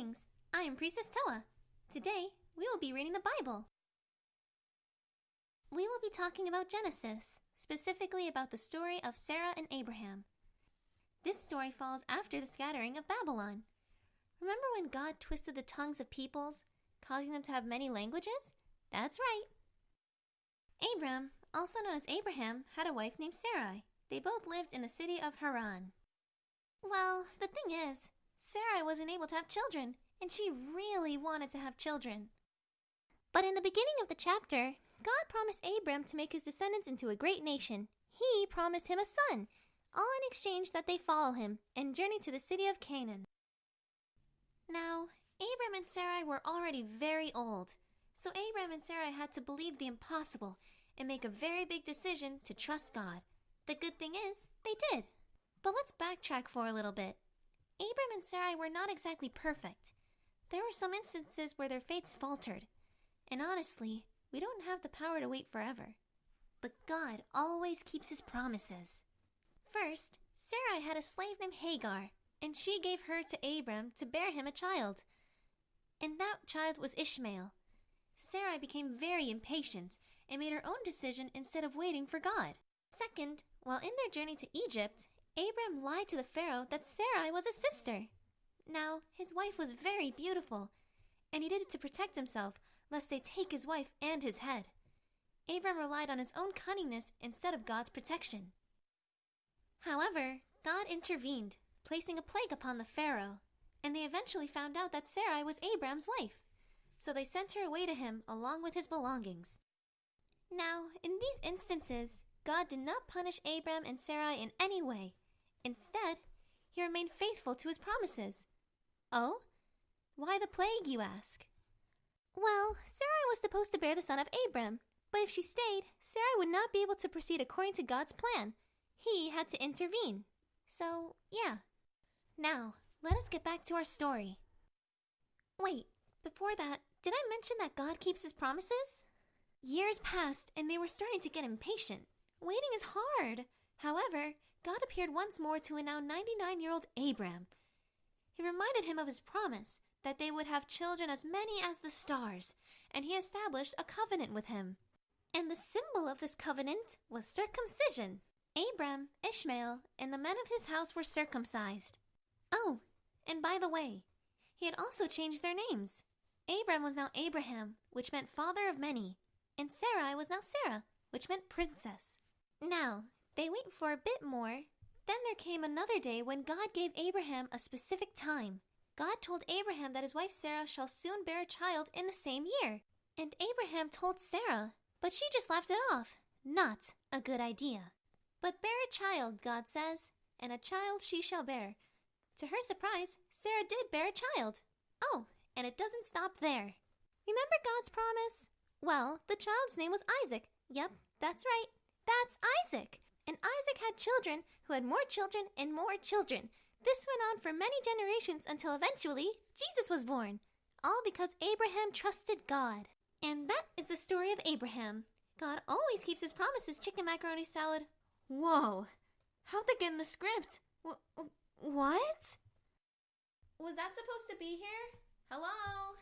Greetings, I am Priestess Toah. Today, we will be reading the Bible. We will be talking about Genesis, specifically about the story of Sarah and Abraham. This story follows after the scattering of Babylon. Remember when God twisted the tongues of peoples, causing them to have many languages? That's right. Abram, also known as Abraham, had a wife named Sarai. They both lived in the city of Haran. Well, the thing is, Sarai wasn't able to have children, and she really wanted to have children. But in the beginning of the chapter, God promised Abram to make his descendants into a great nation. He promised him a son, all in exchange that they follow him and journey to the city of Canaan. Now, Abram and Sarai were already very old, so Abram and Sarai had to believe the impossible and make a very big decision to trust God. The good thing is, they did. But let's backtrack for a little bit. Abram and Sarai were not exactly perfect. There were some instances where their faiths faltered. And honestly, we don't have the power to wait forever. But God always keeps his promises. First, Sarai had a slave named Hagar, and she gave her to Abram to bear him a child. And that child was Ishmael. Sarai became very impatient and made her own decision instead of waiting for God. Second, while in their journey to Egypt, Abram lied to the Pharaoh that Sarai was his sister. Now, his wife was very beautiful, and he did it to protect himself, lest they take his wife and his head. Abram relied on his own cunningness instead of God's protection. However, God intervened, placing a plague upon the Pharaoh, and they eventually found out that Sarai was Abram's wife. So they sent her away to him along with his belongings. Now, in these instances, God did not punish Abram and Sarai in any way. Instead, he remained faithful to his promises. Oh? Why the plague, you ask? Well, Sarai was supposed to bear the son of Abram, but if she stayed, Sarai would not be able to proceed according to God's plan. He had to intervene. So, yeah. Now, let us get back to our story. Wait, before that, did I mention that God keeps his promises? Years passed, and they were starting to get impatient. Waiting is hard. However, God appeared once more to a now 99-year-old Abram. He reminded him of his promise that they would have children as many as the stars, and he established a covenant with him. And the symbol of this covenant was circumcision. Abram, Ishmael, and the men of his house were circumcised. Oh, and by the way, he had also changed their names. Abram was now Abraham, which meant father of many, and Sarai was now Sarah, which meant princess. Now, they wait for a bit more. Then there came another day when God gave Abraham a specific time. God told Abraham that his wife Sarah shall soon bear a child in the same year. And Abraham told Sarah, but she just laughed it off. Not a good idea. But bear a child, God says, and a child she shall bear. To her surprise, Sarah did bear a child. Oh, and it doesn't stop there. Remember God's promise? Well, the child's name was Isaac. Yep, that's right. That's Isaac. And Isaac had children who had more children and more children. This went on for many generations until eventually Jesus was born. All because Abraham trusted God. And that is the story of Abraham. God always keeps his promises, chicken macaroni salad. Whoa! How'd they get in the script? What? Was that supposed to be here? Hello?